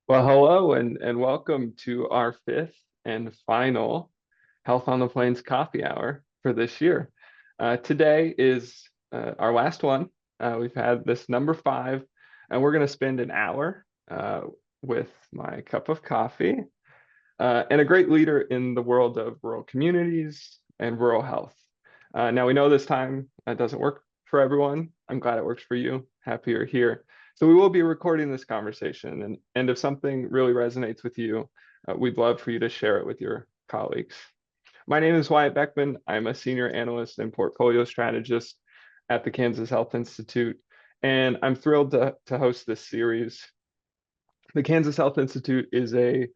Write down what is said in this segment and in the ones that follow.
Well, hello and welcome to our fifth and final Health on the Plains coffee hour for this year. Today is our last one. We've had this number five, and we're going to spend an hour with my cup of coffee and a great leader in the world of rural communities and rural health. Now, we know this time doesn't work for everyone. I'm glad it works for you. Happy you're here. So we will be recording this conversation, and if something really resonates with you, we'd love for you to share it with your colleagues. My name is Wyatt Beckman. I'm a senior analyst and portfolio strategist at the Kansas Health Institute, and I'm thrilled to host this series. The Kansas Health Institute is a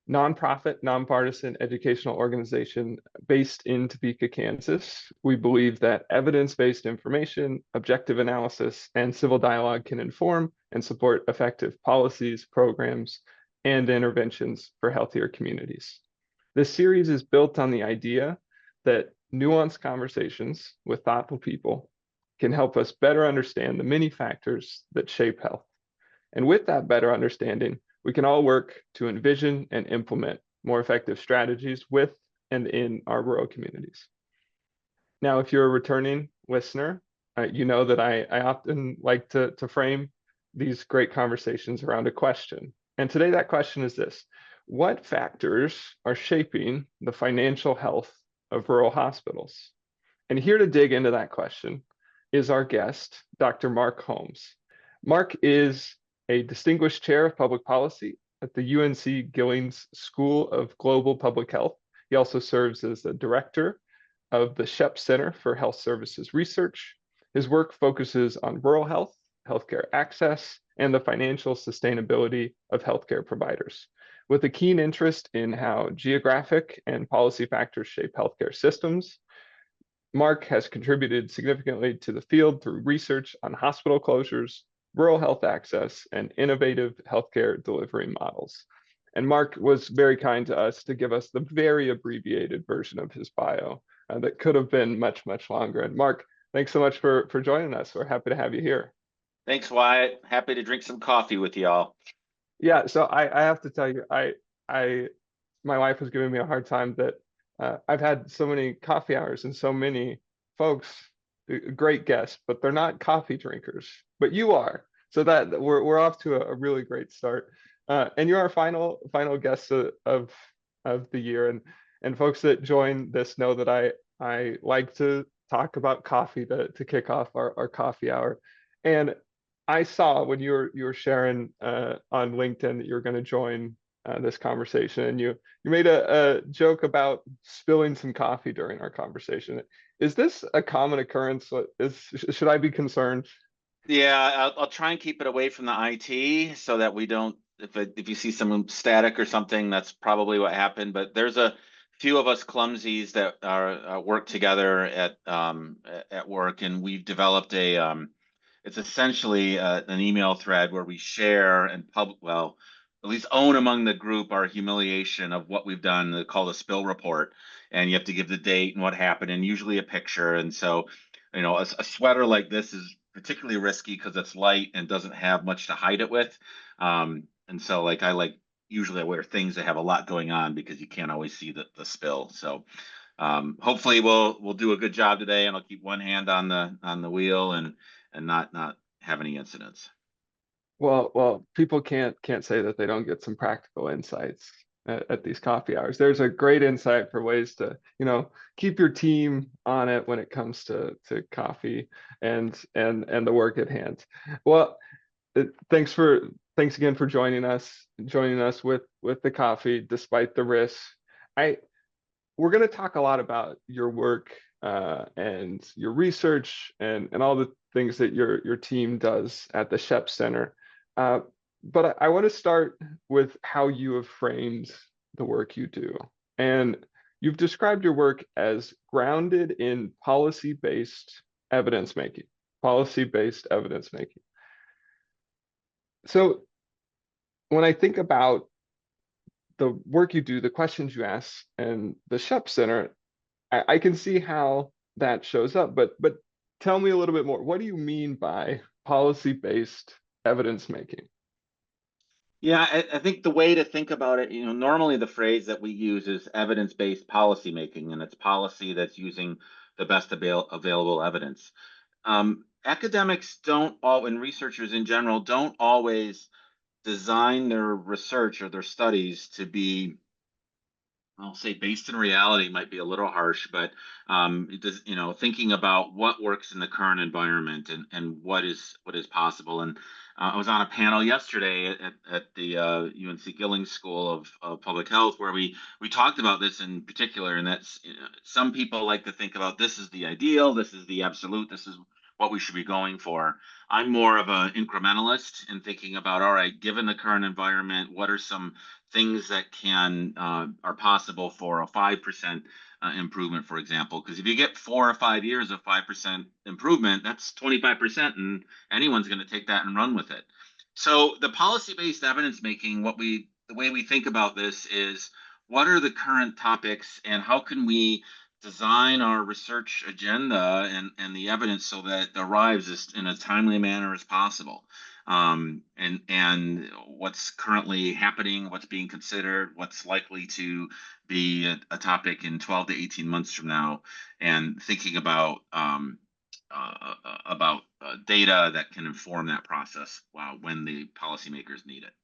nonprofit, nonpartisan educational organization based in Topeka, Kansas. We believe that evidence-based information, objective analysis, and civil dialogue can inform and support effective policies, programs, and interventions for healthier communities. This series is built on the idea that nuanced conversations with thoughtful people can help us better understand the many factors that shape health. And with that better understanding, we can all work to envision and implement more effective strategies with and in our rural communities. Now, if you're a returning listener, you know that I often like to frame these great conversations around a question. And today that question is this: what factors are shaping the financial health of rural hospitals? And here to dig into that question is our guest, Dr. Mark Holmes. Mark is a distinguished chair of public policy at the UNC Gillings School of Global Public Health. He also serves as the director of the Sheps Center for Health Services Research. His work focuses on rural health, healthcare access, and the financial sustainability of healthcare providers, with a keen interest in how geographic and policy factors shape healthcare systems. Mark has contributed significantly to the field through research on hospital closures, rural health access, and innovative healthcare delivery models. And Mark was very kind to us to give us the very abbreviated version of his bio that could have been much, much longer. And Mark, thanks so much for joining us. We're happy to have you here. Thanks, Wyatt. Happy to drink some coffee with y'all. Yeah, so I have to tell you, I my wife was giving me a hard time that I've had so many coffee hours and so many folks, great guests, but they're not coffee drinkers. But you are, so that we're off to a really great start. And you're our final guest of the year, and folks that join this know that I like to talk about coffee to kick off our coffee hour. And I saw when you were sharing on LinkedIn that you're going to join this conversation, and you made a joke about spilling some coffee during our conversation. Is this a common occurrence? Should I be concerned? Yeah, I'll try and keep it away from the IT so that we don't. If you see some static or something, that's probably what happened. But there's a few of us clumsies that are work together at work, and we've developed it's essentially an email thread where we share and well, at least own among the group our humiliation of what we've done, called a spill report. And you have to give the date and what happened, and usually a picture. And so, a sweater like this is particularly risky because it's light and doesn't have much to hide it with. And so, usually I wear things that have a lot going on because you can't always see the spill. So hopefully we'll do a good job today, and I'll keep one hand on the wheel and not have any incidents. Well, people can't say that they don't get some practical insights at these coffee hours. There's a great insight for ways to, keep your team on it when it comes to coffee and the work at hand. Well, thanks again for joining us with the coffee despite the risks. I We're going to talk a lot about your work and your research and all the things that your team does at the Sheps Center. Uh, but I want to start with how you have framed the work you do. And you've described your work as grounded in policy-based evidence making, policy-based evidence making. So when I think about the work you do, the questions you ask, and the Sheps Center, I can see how that shows up. But tell me a little bit more. What do you mean by policy-based evidence making? Yeah, I think the way to think about it, normally the phrase that we use is evidence-based policy making, and it's policy that's using the best available evidence. Academics don't all, and researchers in general, don't always design their research or their studies to be, I'll say, based in reality might be a little harsh, but it does, thinking about what works in the current environment and what is possible. And I was on a panel yesterday at the UNC Gillings School of Public Health where we talked about this in particular, and that's, some people like to think about this is the ideal, this is the absolute, this is what we should be going for. I'm more of an incrementalist in thinking about, all right, given the current environment, what are some things that can are possible for a 5% improvement, for example. Because if you get 4 or 5 years of 5% improvement, that's 25%, and anyone's going to take that and run with it. So the policy-based evidence making, the way we think about this is what are the current topics and how can we design our research agenda and the evidence so that it arrives in a timely manner as possible, and what's currently happening, what's being considered, what's likely to be a topic in 12 to 18 months from now, and thinking about data that can inform that process when the policymakers need it.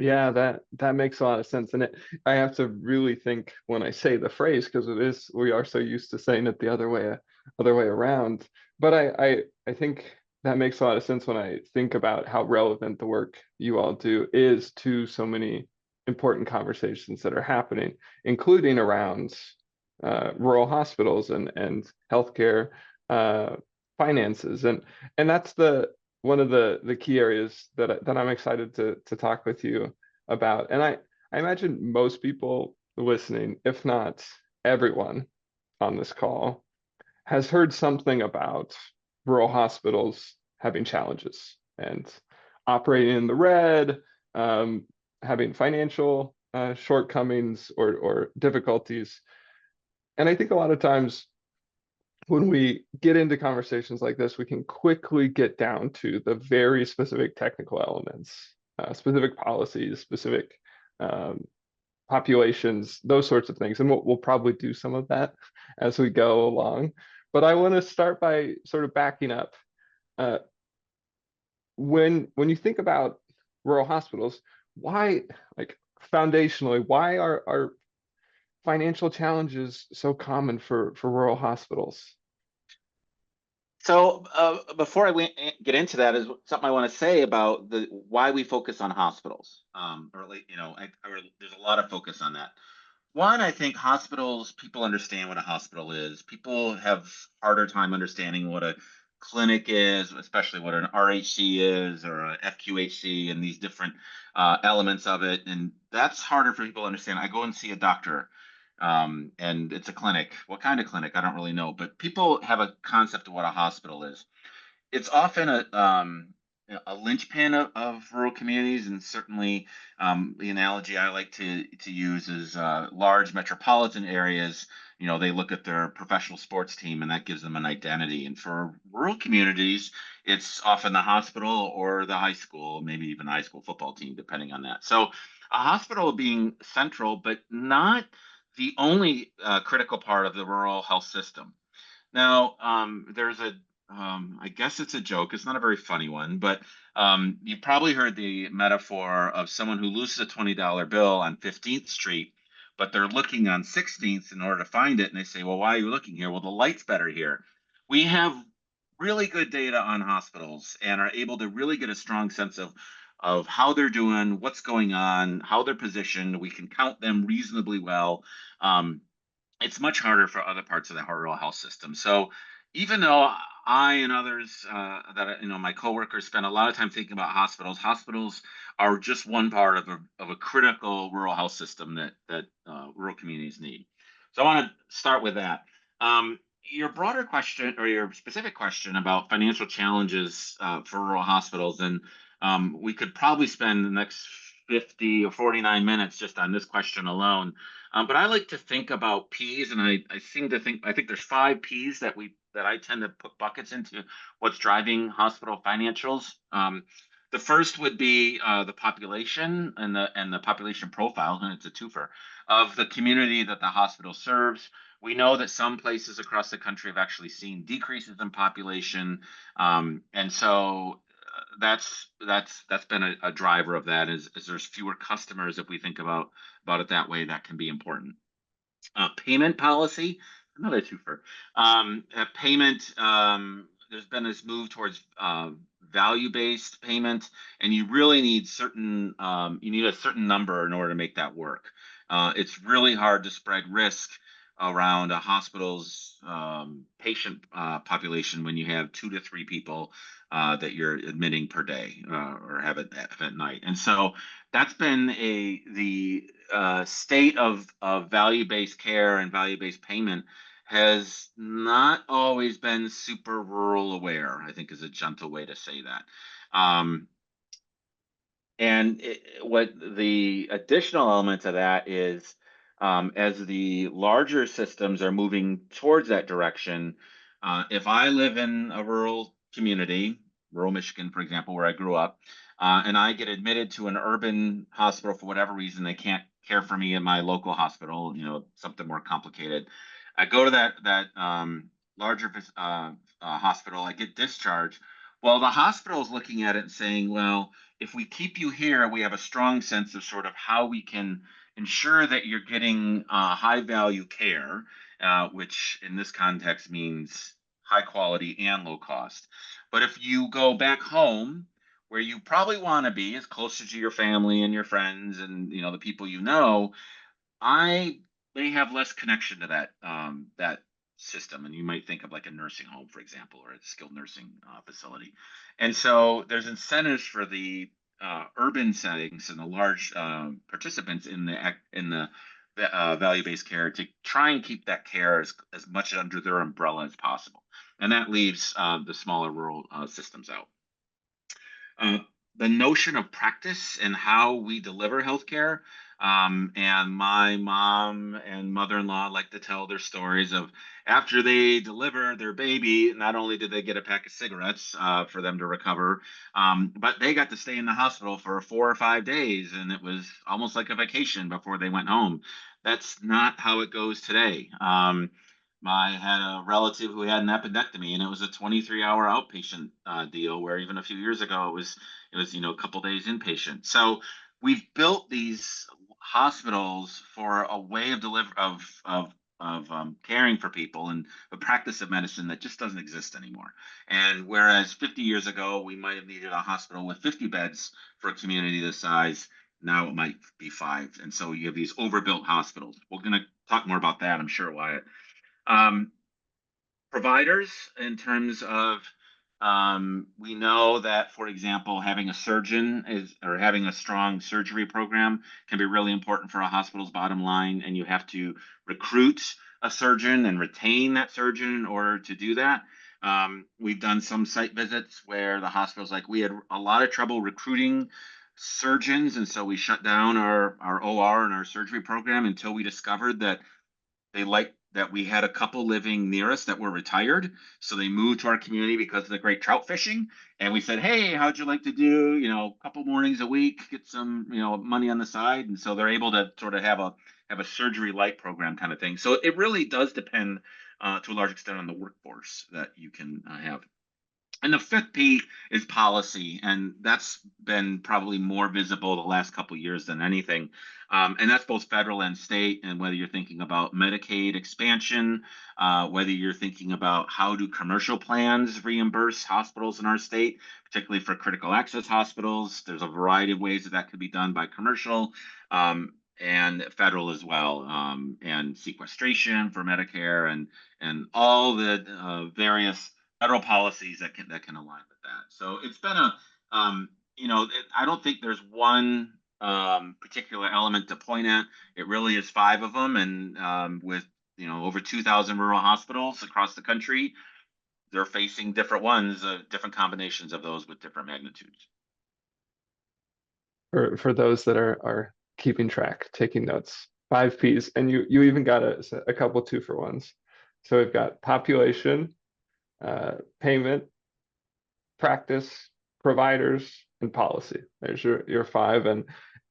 Yeah, that makes a lot of sense. And I have to really think when I say the phrase because we are so used to saying it the other way around. But I think that makes a lot of sense when I think about how relevant the work you all do is to so many important conversations that are happening, including around rural hospitals and healthcare uh, finances. And that's the one of the key areas that I'm excited to talk with you about. And I imagine most people listening, if not everyone on this call, has heard something about rural hospitals having challenges and operating in the red, having financial shortcomings or difficulties. And I think a lot of times when we get into conversations like this, we can quickly get down to the very specific technical elements, specific policies, specific um, populations, those sorts of things. And we'll probably do some of that as we go along. But I want to start by sort of backing up. Uh, when you think about rural hospitals, why, like foundationally, why are financial challenges so common for rural hospitals? So before get into that, is something I want to say about the why we focus on hospitals. Or like, there's a lot of focus on that. One, I think hospitals, people understand what a hospital is. People have harder time understanding what a clinic is, especially what an RHC is or a FQHC and these different elements of it. And that's harder for people to understand. I go and see a doctor, and it's a clinic. What kind of clinic? I don't really know. But people have a concept of what a hospital is. It's often a linchpin of rural communities, and certainly the analogy I like to use is large metropolitan areas. They look at their professional sports team, and that gives them an identity. And for rural communities, it's often the hospital or the high school, maybe even high school football team, depending on that. So a hospital being central, but not the only critical part of the rural health system. Now, there's I guess it's a joke. It's not a very funny one, but you've probably heard the metaphor of someone who loses a $20 bill on 15th Street, but they're looking on 16th in order to find it. And they say, well, why are you looking here? Well, the light's better here. We have really good data on hospitals and are able to really get a strong sense of how they're doing, what's going on, how they're positioned. We can count them reasonably well. It's much harder for other parts of the rural health system. So even though I and others my coworkers spend a lot of time thinking about hospitals, hospitals are just one part of a critical rural health system that rural communities need. So I want to start with that. Your broader question or your specific question about financial challenges for rural hospitals, and we could probably spend the next 50 or 49 minutes just on this question alone. But I like to think about P's, and I seem to think I think there's 5 P's that I tend to put buckets into what's driving hospital financials. The first would be the population and the population profile, and it's a twofer of the community that the hospital serves. We know that some places across the country have actually seen decreases in population, and so that's been a driver of that. Is there's fewer customers if we think about it that way, that can be important. Payment policy, another twofer. Payment, there's been this move towards value-based payment, and you really need you need a certain number in order to make that work. It's really hard to spread risk around a hospital's patient population when you have 2 to 3 people that you're admitting per day or have it at night. And so that's been the state of value-based care and value-based payment has not always been super rural aware, I think is a gentle way to say that. Um, and what the additional element to that is, as the larger systems are moving towards that direction, if I live in a rural community, rural Michigan, for example, where I grew up, and I get admitted to an urban hospital for whatever reason, they can't care for me in my local hospital, something more complicated. I go to that larger hospital, I get discharged. Well, the hospital is looking at it and saying, well, if we keep you here, we have a strong sense of sort of how we can ensure that you're getting high value care, which in this context means high quality and low cost. But if you go back home, where you probably want to be, as closer to your family and your friends and the people I may have less connection to that system, and you might think of like a nursing home, for example, or a skilled nursing facility. And so there's incentives for the urban settings and the large participants in the value-based care to try and keep that care as much under their umbrella as possible, and that leaves the smaller rural systems out. Uh, the notion of practice and how we deliver healthcare. And my mom and mother-in-law like to tell their stories of after they deliver their baby, not only did they get a pack of cigarettes for them to recover, but they got to stay in the hospital for 4 or 5 days, and it was almost like a vacation before they went home. That's not how it goes today. I had a relative who had an appendectomy, and it was a 23-hour outpatient deal. Where even a few years ago, it was a couple days inpatient. So we've built these hospitals for a way of caring for people and a practice of medicine that just doesn't exist anymore. And whereas 50 years ago we might have needed a hospital with 50 beds for a community this size, now it might be 5. And so you have these overbuilt hospitals. We're going to talk more about that, I'm sure, Wyatt. Um, Providers, in terms of, we know that, for example, having a surgeon or having a strong surgery program can be really important for a hospital's bottom line, and you have to recruit a surgeon and retain that surgeon in order to do that. We've done some site visits where the hospital's like, we had a lot of trouble recruiting surgeons, and so we shut down our OR and our surgery program until we discovered that they liked that we had a couple living near us that were retired. So they moved to our community because of the great trout fishing. And we said, hey, how'd you like to do, a couple mornings a week, get some, money on the side. And so they're able to sort of have a surgery light program kind of thing. So it really does depend to a large extent on the workforce that you can have. And the fifth P is policy, and that's been probably more visible the last couple of years than anything. And that's both federal and state. And whether you're thinking about Medicaid expansion, whether you're thinking about how do commercial plans reimburse hospitals in our state, particularly for critical access hospitals, there's a variety of ways that could be done by commercial and federal as well, and sequestration for Medicare and all the various federal policies that can align with that. So it's been I don't think there's one particular element to point at. It really is 5 of them, and with over 2,000 rural hospitals across the country, they're facing different ones, different combinations of those with different magnitudes. For those that are keeping track, taking notes. 5 Ps, and you even got a couple 2-for-1s. So we've got population, payment, practice, providers, and policy. There's your five.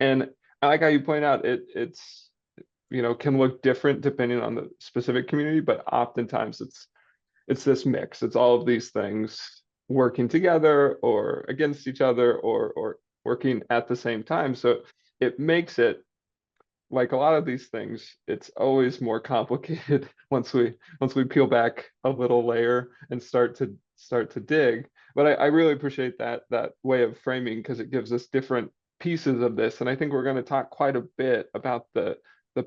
And I like how you point out it's can look different depending on the specific community, but oftentimes it's this mix. It's all of these things working together or against each other or working at the same time. So it makes it like a lot of these things, it's always more complicated once we peel back a little layer and start to dig. But I really appreciate that way of framing because it gives us different pieces of this. And I think we're going to talk quite a bit about the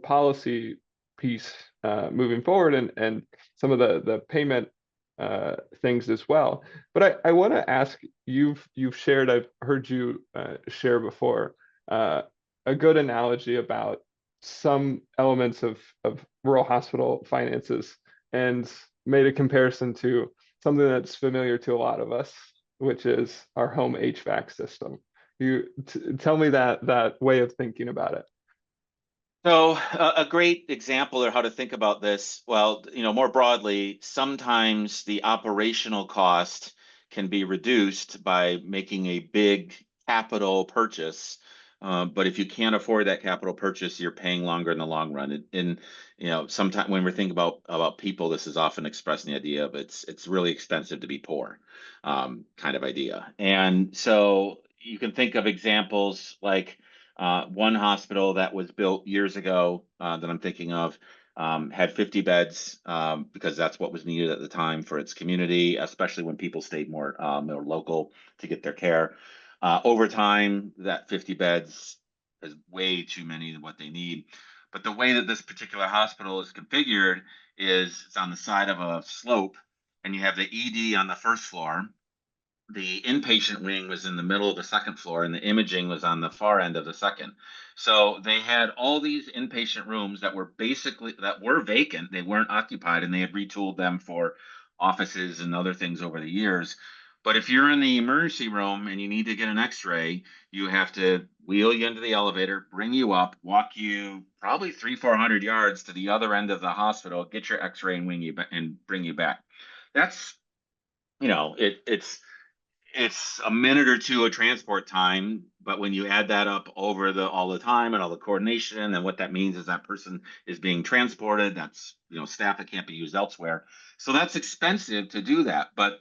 policy piece moving forward and some of the payment things as well. But I want to ask, you've shared, I've heard you share before, a good analogy about some elements of rural hospital finances and made a comparison to something that's familiar to a lot of us, which is our home HVAC system. You tell me that way of thinking about it. So a great example of how to think about this, well, more broadly, sometimes the operational cost can be reduced by making a big capital purchase. But if you can't afford that capital purchase, you're paying longer in the long run. Sometimes when we're thinking about people, this is often expressing the idea of it's really expensive to be poor, kind of idea. And so you can think of examples like one hospital that was built years ago that I'm thinking of had 50 beds because that's what was needed at the time for its community, especially when people stayed more local to get their care. Over time, that 50 beds is way too many than what they need. But the way that this particular hospital is configured is it's on the side of a slope, and you have the ED on the first floor, the inpatient wing was in the middle of the second floor and the imaging was on the far end of the second. So they had all these inpatient rooms that were vacant. They weren't occupied and they had retooled them for offices and other things over the years. But if you're in the emergency room and you need to get an x-ray, you have to wheel you into the elevator, bring you up, walk you probably 300-400 yards to the other end of the hospital, get your x-ray and wing you and bring you back. That's it's a minute or two of transport time, but when you add that up over all the time and all the coordination, and what that means is that person is being transported, that's staff that can't be used elsewhere. So that's expensive to do that. But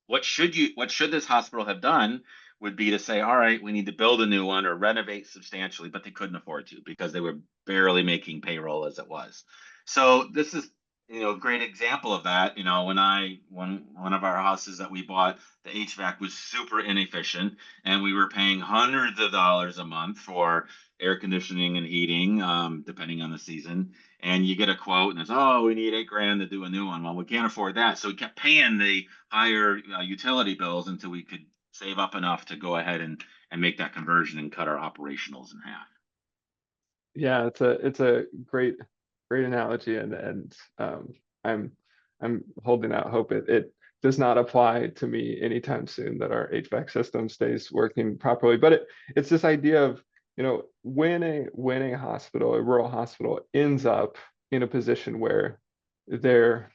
what should this hospital have done would be to say, all right, we need to build a new one or renovate substantially, but they couldn't afford to because they were barely making payroll as it was. So this is a great example of that. When one of our houses that we bought, the HVAC was super inefficient, and we were paying hundreds of dollars a month for air conditioning and heating, depending on the season. And you get a quote, and it's, oh, we need $8,000 to do a new one. Well, we can't afford that, so we kept paying the higher utility bills until we could save up enough to go ahead and make that conversion and cut our operationals in half. Yeah, it's a great analogy, and I'm I'm holding out hope it does not apply to me anytime soon that our HVAC system stays working properly. But it's this idea of when a hospital, a rural hospital, ends up in a position where they're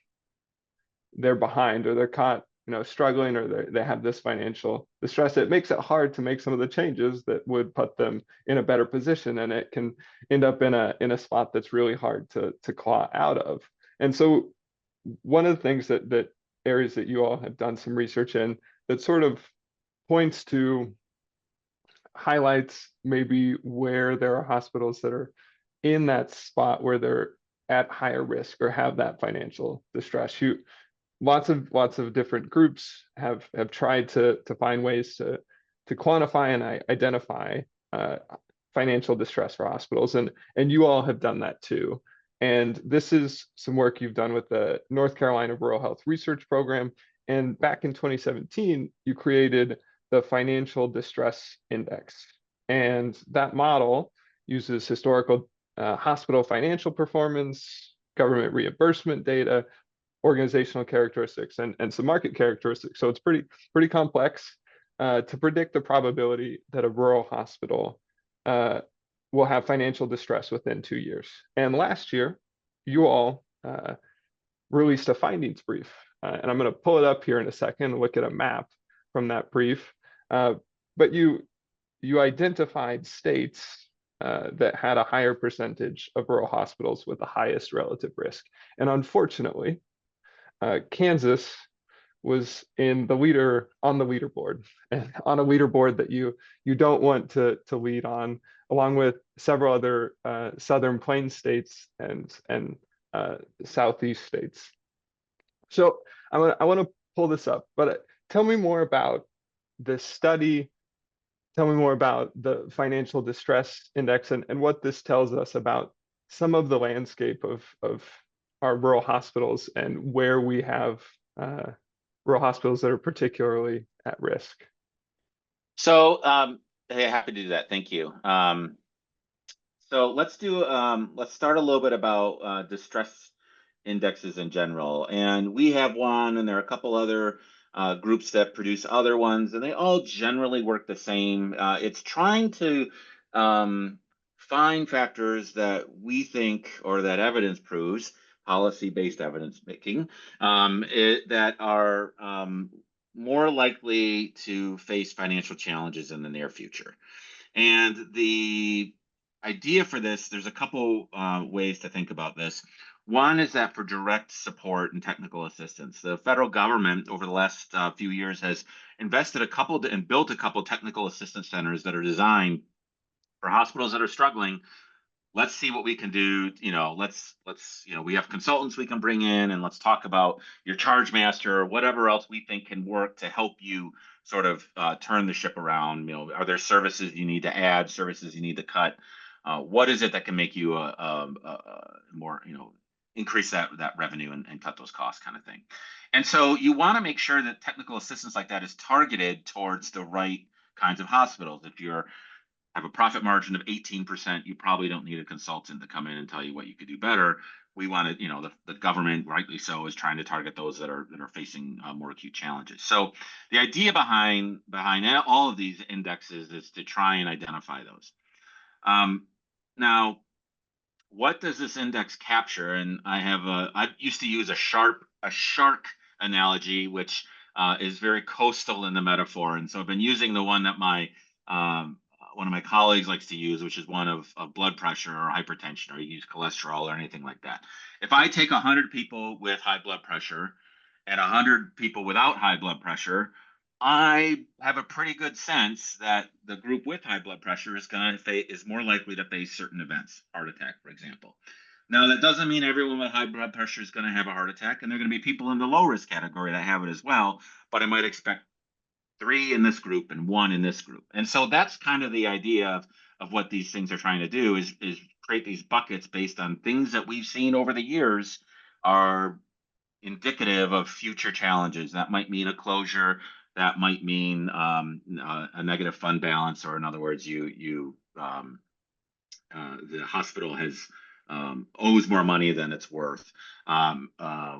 they're behind or they're caught struggling or they have this financial distress, it makes it hard to make some of the changes that would put them in a better position, and it can end up in a spot that's really hard to claw out of. And so one of the things that areas that you all have done some research in that sort of points to highlights maybe where there are hospitals that are in that spot where they're at higher risk or have that financial distress. Lots of different groups have tried to find ways to quantify and identify uh, financial distress for hospitals, and you all have done that too. And this is some work you've done with the North Carolina Rural Health Research Program. And back in 2017, you created the Financial Distress Index. And that model uses historical hospital financial performance, government reimbursement data, organizational characteristics, and some market characteristics. So it's pretty complex to predict the probability that a rural hospital uh, will have financial distress within 2 years. And last year, you all released a findings brief. And I'm going to pull it up here in a second and look at a map from that brief. Uh, but you identified states that had a higher percentage of rural hospitals with the highest relative risk. And unfortunately, Kansas was in the leader on the leaderboard, and on a leaderboard that you don't want to lead on, along with several other southern plains states and southeast states. So I want to pull this up, but tell me more about this study. Tell me more about the financial distress index and what this tells us about some of the landscape of our rural hospitals and where we have uh, rural hospitals that are particularly at risk. So, hey, happy to do that. Thank you. So let's start a little bit about distress indexes in general. And we have one, and there are a couple other groups that produce other ones, and they all generally work the same. It's trying to um, find factors that we think or that evidence proves, policy-based evidence making, that are more likely to face financial challenges in the near future. And the idea for this, there's a couple ways to think about this. One is that for direct support and technical assistance, the federal government over the last few years has invested a couple and built a couple technical assistance centers that are designed for hospitals that are struggling. Let's see what we can do. We have consultants we can bring in, and let's talk about your charge master or whatever else we think can work to help you sort of turn the ship around. Are there services you need to add, services you need to cut? What is it that can make you more, increase that revenue and cut those costs, kind of thing. And so you want to make sure that technical assistance like that is targeted towards the right kinds of hospitals. If you're have a profit margin of 18%, you probably don't need a consultant to come in and tell you what you could do better. We want to, the government, rightly so, is trying to target those that are facing more acute challenges. So the idea behind all of these indexes is to try and identify those. Now, what does this index capture? And I used to use a shark analogy, which is very coastal in the metaphor. And so I've been using the one that one of my colleagues likes to use, which is one of blood pressure or hypertension, or you use cholesterol or anything like that. If I take 100 people with high blood pressure and 100 people without high blood pressure, I have a pretty good sense that the group with high blood pressure is more likely to face certain events, heart attack, for example. Now, that doesn't mean everyone with high blood pressure is going to have a heart attack, and there are going to be people in the low risk category that have it as well. But I might expect 3 in this group and 1 in this group. And so that's kind of the idea of what these things are trying to do is create these buckets based on things that we've seen over the years are indicative of future challenges. That might mean a closure. That might mean a negative fund balance, or in other words, the hospital has owes more money than it's worth. Um, uh,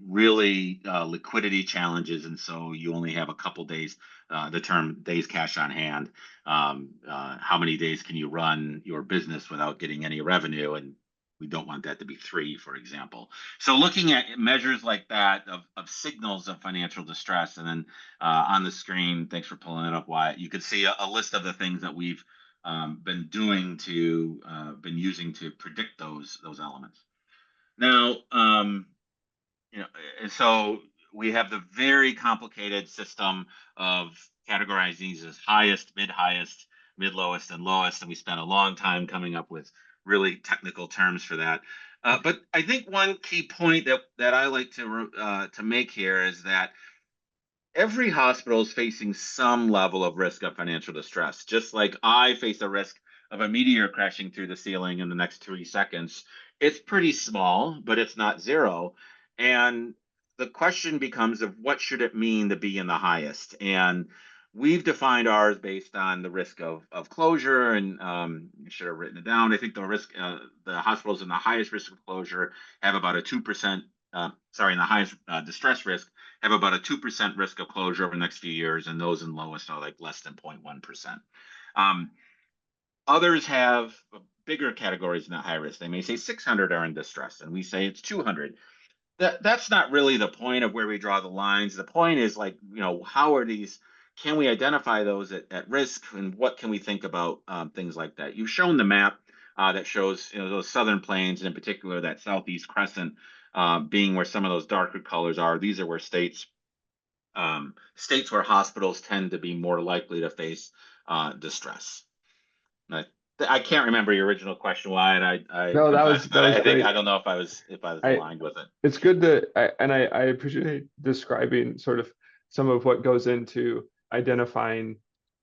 Really liquidity challenges, and so you only have a couple days. The term days cash on hand. How many days can you run your business without getting any revenue? And we don't want that to be 3, for example. So looking at measures like that of signals of financial distress, and then on the screen, thanks for pulling it up, Wyatt. You could see a list of the things that we've been using to predict those elements. Now, and so we have the very complicated system of categorizing these as highest, mid-highest, mid-lowest, and lowest, and we spent a long time coming up with really technical terms for that. But I think one key point that I like to make here is that every hospital is facing some level of risk of financial distress. Just like I face a risk of a meteor crashing through the ceiling in the next 3 seconds, it's pretty small, but it's not zero. And the question becomes of what should it mean to be in the highest? And we've defined ours based on the risk of closure, and I should have written it down. I think the hospitals in the highest risk of closure have about a 2%, in the highest distress risk have about a 2% risk of closure over the next few years, and those in lowest are like less than 0.1%. Others have bigger categories in that high risk. They may say 600 are in distress, and we say it's 200. That's not really the point of where we draw the lines. The point is, like, how are these can we identify those at risk, and what can we think about things like that? You've shown the map that shows, those southern plains, and in particular that southeast crescent being where some of those darker colors are. These are where states where hospitals tend to be more likely to face distress. I, I can't remember your original question, Wyatt. No, that was I think great. I don't know if I was I aligned with it. it's good to I appreciate describing sort of some of what goes into identifying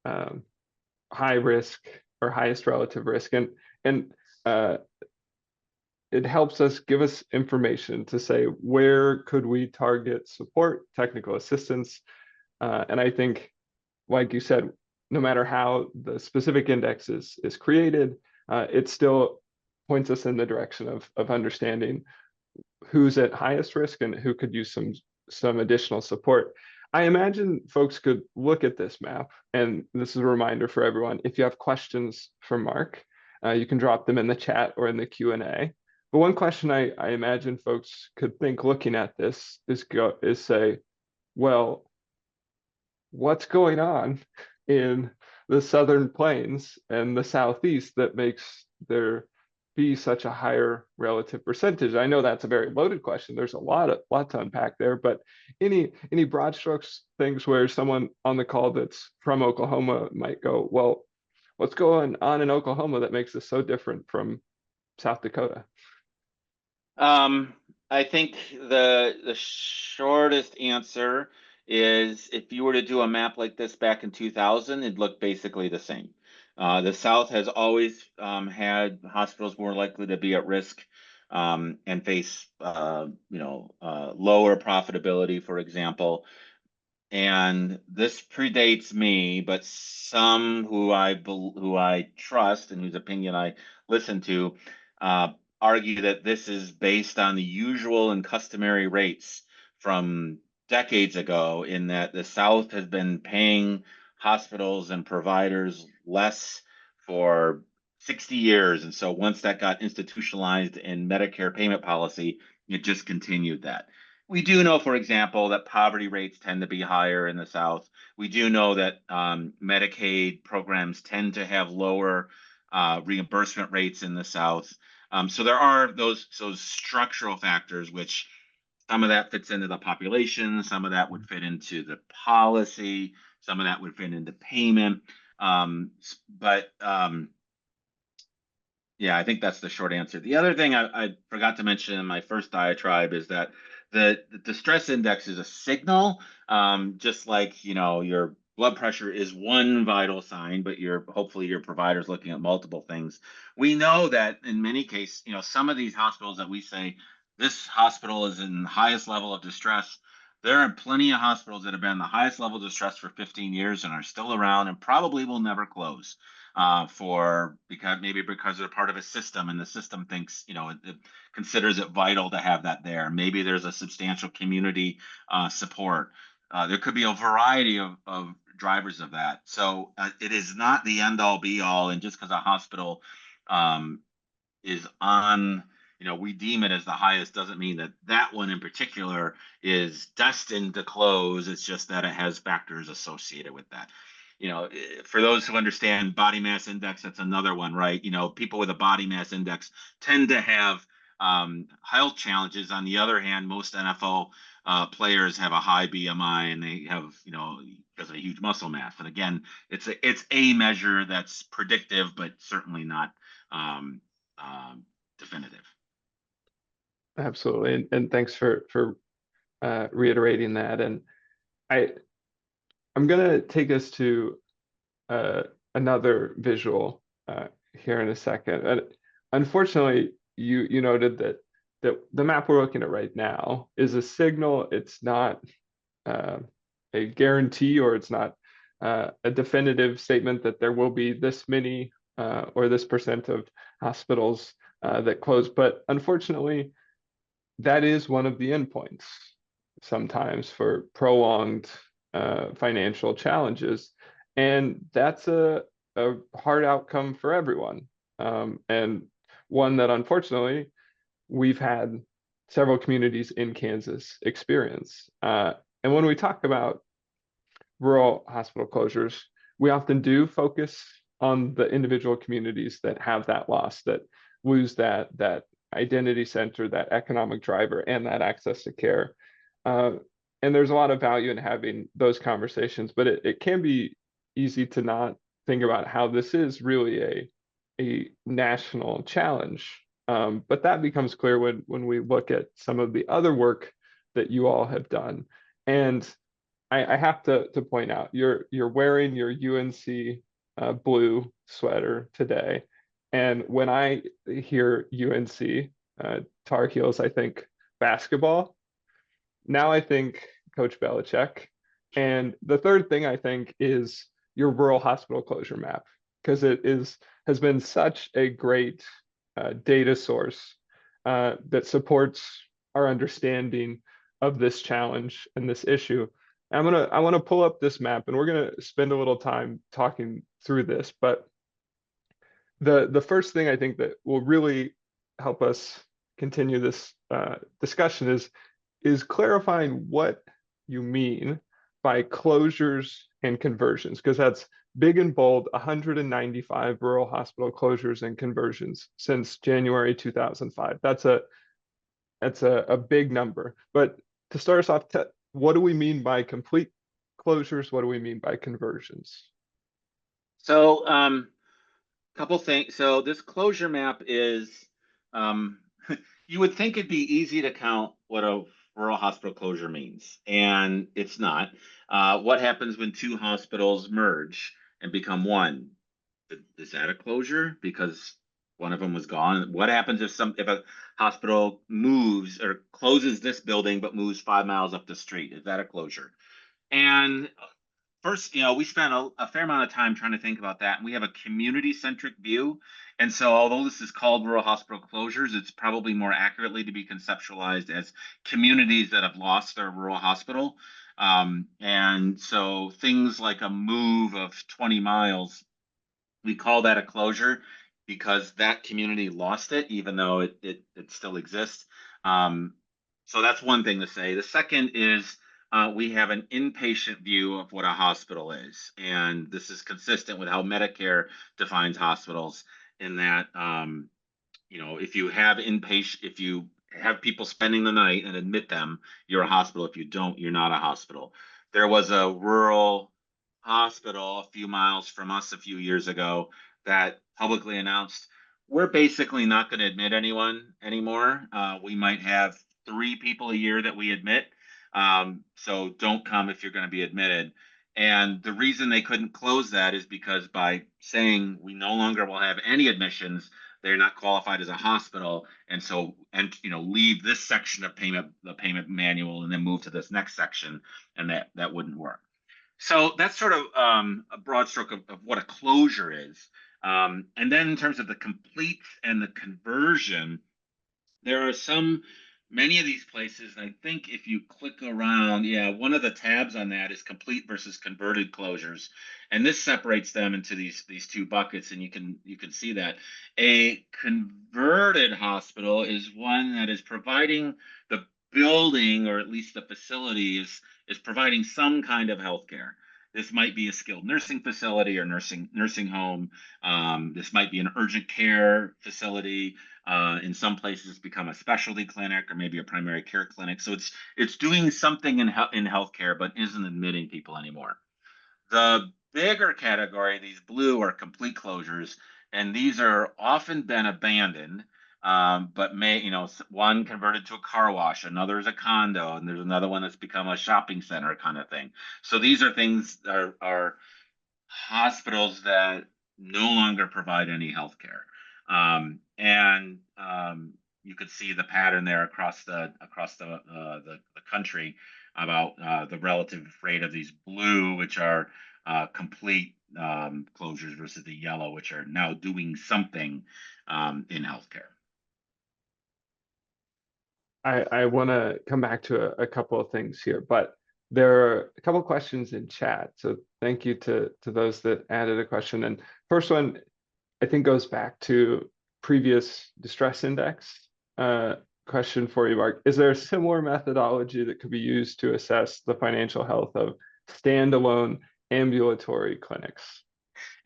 um, high risk or highest relative risk, and uh, it helps us give us information to say where could we target support, technical assistance, and I think, like you said, no matter how the specific index is created, it still points us in the direction of understanding who's at highest risk and who could use some additional support. I imagine folks could look at this map, and this is a reminder for everyone. If you have questions for Mark, you can drop them in the chat or in the Q&A. But one question I imagine folks could think looking at this is say, well, what's going on in the southern plains and the southeast that makes there be such a higher relative percentage? I know that's a very loaded question. There's a lot to unpack there, but any broad strokes things where someone on the call that's from Oklahoma might go, well, what's going on in Oklahoma that makes this so different from South Dakota? Um, I think the shortest answer is, if you were to do a map like this back in 2000, it'd look basically the same. The South has always had hospitals more likely to be at risk and face, lower profitability, for example. And this predates me, but some who I trust and whose opinion I listen to uh, argue that this is based on the usual and customary rates from decades ago, in that the South has been paying hospitals and providers less for 60 years. And so once that got institutionalized in Medicare payment policy, it just continued that. We do know, for example, that poverty rates tend to be higher in the South. We do know that Medicaid programs tend to have lower reimbursement rates in the South. So there are those structural factors, which some of that fits into the population, some of that would fit into the policy, some of that would fit into payment. But Yeah, I think that's the short answer. The other thing I forgot to mention in my first diatribe is that the distress index is a signal, just like, your blood pressure is one vital sign, but hopefully your provider's looking at multiple things. We know that in many cases, some of these hospitals that we say this hospital is in highest level of distress. There are plenty of hospitals that have been in the highest level of distress for 15 years and are still around and probably will never close because they're part of a system, and the system thinks, it considers it vital to have that there. Maybe there's a substantial community support. There could be a variety of drivers of that. So it is not the end all be all. And just because a hospital um, is on, we deem it as the highest, doesn't mean that that one in particular is destined to close. It's just that it has factors associated with that. For those who understand body mass index, that's another one, right? People with a body mass index tend to have health challenges. On the other hand, most NFL players have a high BMI, and they have, because of a huge muscle mass. And again, it's a measure that's predictive, but certainly not um, definitive. Absolutely, and thanks for reiterating that. And I I'm gonna take us to uh, another visual here in a second. And unfortunately, you noted that the map we're looking at right now is a signal. It's not uh, a guarantee, or it's not a definitive statement that there will be this many or this percent of hospitals that close. But unfortunately, that is one of the endpoints sometimes for prolonged financial challenges. And that's a hard outcome for everyone. And one that unfortunately we've had several communities in Kansas experience. And when we talk about rural hospital closures, we often do focus on the individual communities that have that loss, that lose that identity center, that economic driver, and that access to care. Uh, and there's a lot of value in having those conversations, but it can be easy to not think about how this is really a national challenge. But that becomes clear when we look at some of the other work that you all have done. And I have to point out you're wearing your UNC blue sweater today, and when I hear UNC Tar Heels, I think basketball. Now I think Coach Belichick, and the third thing I think is your rural hospital closure map, because it is has been such a great data source that supports our understanding of this challenge and this issue. I want to pull up this map and we're going to spend a little time talking through this. But the first thing I think that will really help us continue this discussion is clarifying what you mean by closures and conversions, because that's big and bold: 195 rural hospital closures and conversions since January 2005. That's a big number. But to start us off, what do we mean by complete closures? What do we mean by conversions? So, couple things. So this closure map is, um, you would think it'd be easy to count what a rural hospital closure means, and it's not. What happens when two hospitals merge and become one? Is that a closure because one of them was gone? What happens if a hospital moves or closes this building but moves 5 miles up the street? Is that a closure? And first, we spent a fair amount of time trying to think about that, and we have a community-centric view. And so, although this is called rural hospital closures, it's probably more accurately to be conceptualized as communities that have lost their rural hospital. And so, things like a move of 20 miles, we call that a closure because that community lost it, even though it still exists. Um, so that's one thing to say. The second is we have an inpatient view of what a hospital is, and this is consistent with how Medicare defines hospitals. In that, if you have inpatient, if you have people spending the night and admit them, you're a hospital. If you don't, you're not a hospital. There was a rural hospital a few miles from us a few years ago that publicly announced we're basically not going to admit anyone anymore. We might have 3 people a year that we admit. So don't come if you're going to be admitted. And the reason they couldn't close that is because by saying we no longer will have any admissions, they're not qualified as a hospital, and so leave this section of the payment manual, and then move to this next section, and that wouldn't work. So that's sort of a broad stroke of what a closure is. And then in terms of the complete and the conversion, there are many of these places. I think if you click around, yeah, one of the tabs on that is complete versus converted closures, and this separates them into these two buckets. And you can see that a converted hospital is one that is providing the building, or at least the facility is providing some kind of health care. This might be a skilled nursing facility or nursing home. This might be an urgent care facility. In some places, it's become a specialty clinic or maybe a primary care clinic. So it's doing something in healthcare, but isn't admitting people anymore. The bigger category, these blue, are complete closures, and these are often been abandoned, but one converted to a car wash, another is a condo, and there's another one that's become a shopping center kind of thing. So these are things that are hospitals that no longer provide any health care. And you could see the pattern there across the country about the relative rate of these blue, which are complete closures, versus the yellow, which are now doing something in healthcare. I want to come back to a couple of things here, but there are a couple of questions in chat. So thank you to those that added a question. And first one, I think, goes back to previous distress index. Question for you, Mark. Is there a similar methodology that could be used to assess the financial health of standalone ambulatory clinics?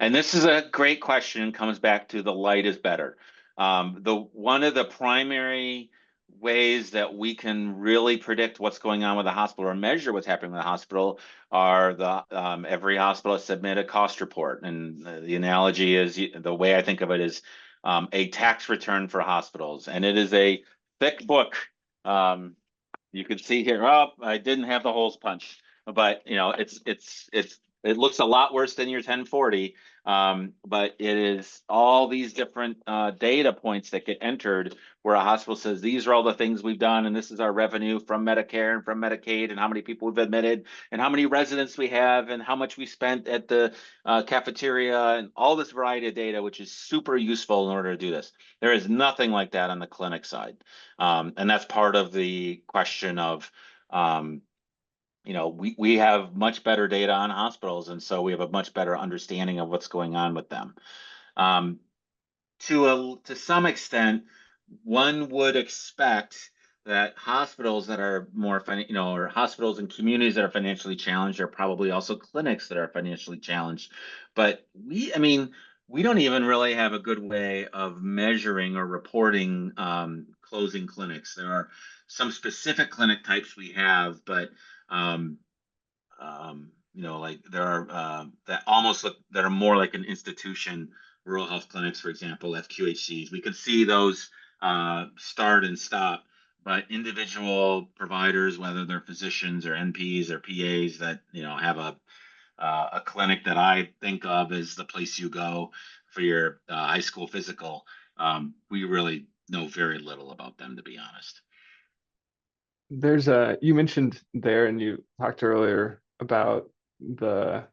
And this is a great question. Comes back to the light is better. The one of the primary ways that we can really predict what's going on with the hospital or measure what's happening with the hospital are the every hospital submit a cost report, and the analogy is the way I think of it is a tax return for hospitals, and it is a thick book. Um, you can see here, oh, I didn't have the holes punched, but it looks a lot worse than your 1040. But it is all these different data points that get entered where a hospital says, these are all the things we've done, and this is our revenue from Medicare and from Medicaid, and how many people we've admitted, and how many residents we have, and how much we spent at the cafeteria, and all this variety of data, which is super useful in order to do this. There is nothing like that on the clinic side. And that's part of the question of, we have much better data on hospitals, and so we have a much better understanding of what's going on with them. Um, to some extent, one would expect that hospitals that are more, or hospitals and communities that are financially challenged are probably also clinics that are financially challenged. But I mean, we don't even really have a good way of measuring or reporting closing clinics. There are some specific clinic types we have, but um, like there are that are more like an institution, rural health clinics, for example, FQHCs. We could see those start and stop, but individual providers, whether they're physicians or NPs or PAs that have a clinic that I think of as the place you go for your high school physical, we really know very little about them, to be honest. You mentioned there, and you talked earlier about the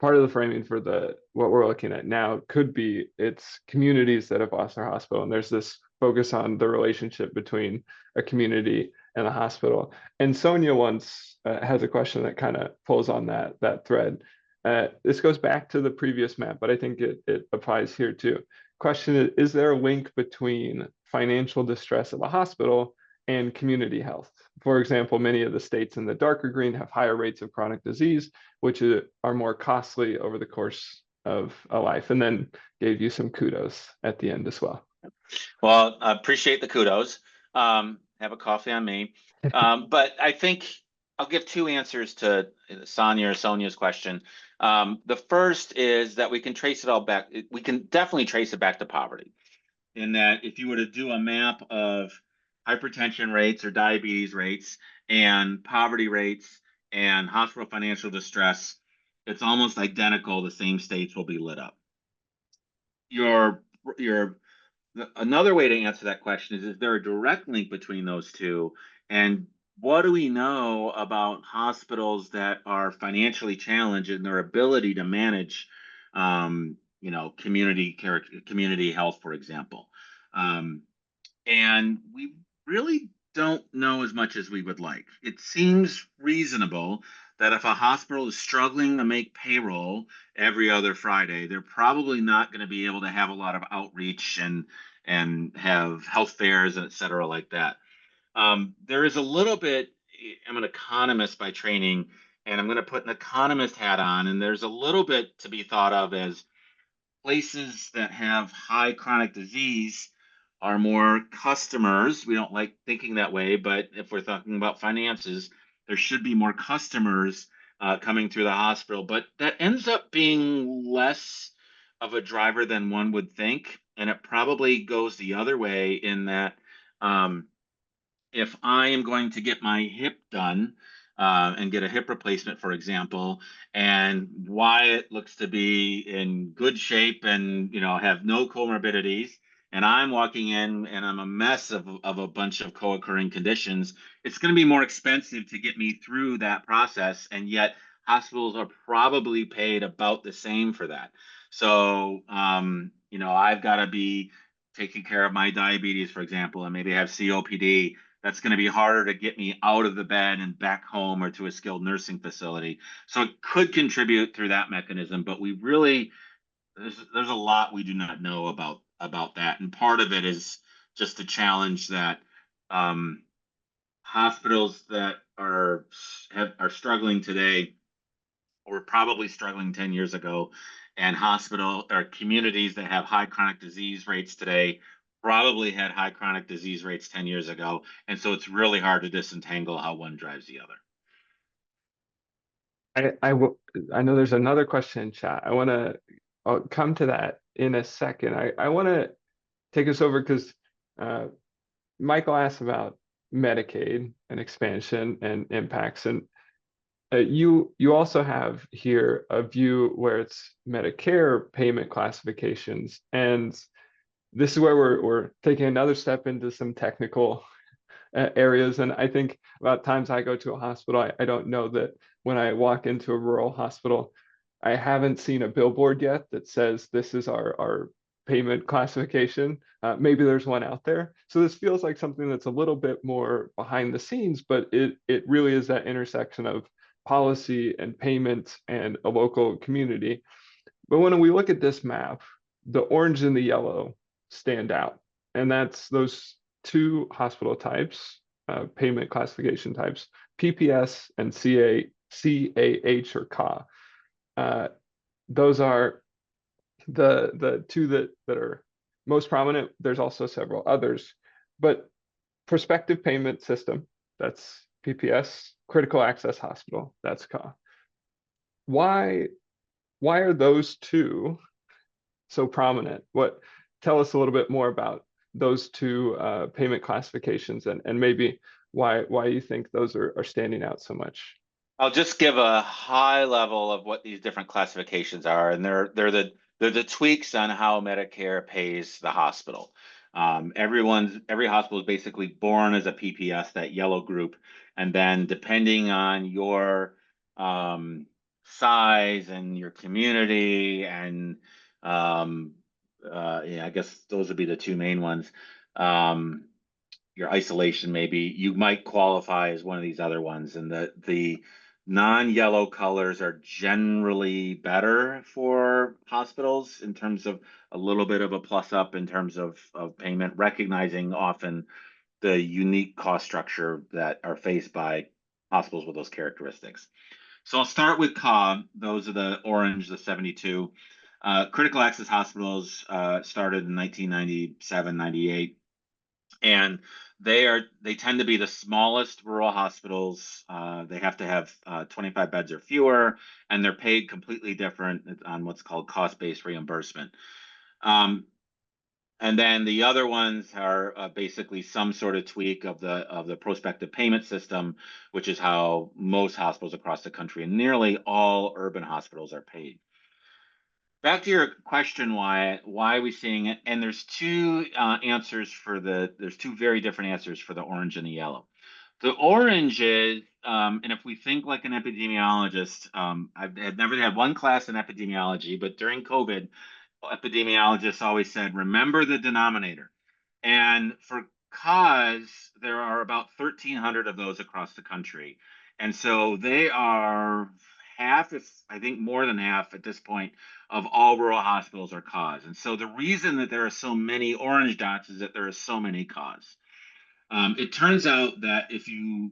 part of the framing for the what we're looking at now could be it's communities that have lost their hospital, and there's this focus on the relationship between a community and a hospital. And Sonia once has a question that kind of pulls on that thread. This goes back to the previous map, but I think it applies here too. Question is there a link between financial distress of a hospital and community health? For example, many of the states in the darker green have higher rates of chronic disease, which are more costly over the course of a life, and then gave you some kudos at the end as well. Well, I appreciate the kudos. Have a coffee on me. But I think I'll give two answers to Sonia's question. The first is that we can trace it all back. We can definitely trace it back to poverty. In that, if you were to do a map of hypertension rates or diabetes rates and poverty rates and hospital financial distress, it's almost identical. The same states will be lit up. Your Another way to answer that question is there a direct link between those two? And what do we know about hospitals that are financially challenged in their ability to manage, community health, for example? And we really don't know as much as we would like. It seems reasonable that if a hospital is struggling to make payroll every other Friday, they're probably not going to be able to have a lot of outreach and have health fairs and et cetera like that. There is a little bit, I'm an economist by training, and I'm going to put an economist hat on, and there's a little bit to be thought of as places that have high chronic disease are more customers. We don't like thinking that way, but if we're talking about finances, there should be more customers coming through the hospital. But that ends up being less of a driver than one would think. And it probably goes the other way in that um, if I am going to get my hip done and get a hip replacement, for example, and Wyatt looks to be in good shape and have no comorbidities, and I'm walking in and I'm a mess of a bunch of co-occurring conditions, it's going to be more expensive to get me through that process, and yet hospitals are probably paid about the same for that. So, I've got to be taking care of my diabetes, for example, and maybe I have COPD. That's going to be harder to get me out of the bed and back home or to a skilled nursing facility. So it could contribute through that mechanism, but we really there's a lot we do not know about that, and part of it is just a challenge that hospitals that are struggling today were probably struggling 10 years ago, and hospital or communities that have high chronic disease rates today probably had high chronic disease rates 10 years ago. And so it's really hard to disentangle how one drives the other. I know there's another question in chat. I'll come to that in a second. I want to take us over because uh, Michael asked about Medicaid and expansion and impacts, and you also have here a view where it's Medicare payment classifications, and this is where we're taking another step into some technical areas. And I think about times I go to a hospital, I don't know that when I walk into a rural hospital, I haven't seen a billboard yet that says this is our payment classification. Maybe there's one out there. So this feels like something that's a little bit more behind the scenes, but it really is that intersection of policy and payment and a local community. But when we look at this map, the orange and the yellow stand out. And that's those two hospital types, payment classification types, PPS and CAH or CA. Those are the two that are most prominent. There's also several others, but prospective payment system, that's PPS, critical access hospital, that's CA. Why are those two so prominent? Tell us a little bit more about those two payment classifications and maybe why you think those are standing out so much. I'll just give a high level of what these different classifications are, and they're the tweaks on how Medicare pays the hospital. Every hospital is basically born as a PPS, that yellow group, and then depending on your size and your community, and yeah, I guess those would be the two main ones. Your isolation, maybe you might qualify as one of these other ones, and the non-yellow colors are generally better for hospitals in terms of a little bit of a plus up in terms of payment, recognizing often the unique cost structure that are faced by hospitals with those characteristics. So I'll start with COG. Those are the orange, the 72. Critical access hospitals started in 1997, 98. And they tend to be the smallest rural hospitals. They have to have 25 beds or fewer, and they're paid completely different on what's called cost-based reimbursement. And then the other ones are basically some sort of tweak of the prospective payment system, which is how most hospitals across the country and nearly all urban hospitals are paid. Back to your question, why are we seeing it? And there's two there's two very different answers for the orange and the yellow. The orange is, and if we think like an epidemiologist, I've never had one class in epidemiology, but during COVID, epidemiologists always said, remember the denominator. And for cause, there are about 1,300 of those across the country. And so they are half, if I think more than half at this point, of all rural hospitals are cause. And so the reason that there are so many orange dots is that there are so many cause. It turns out that if you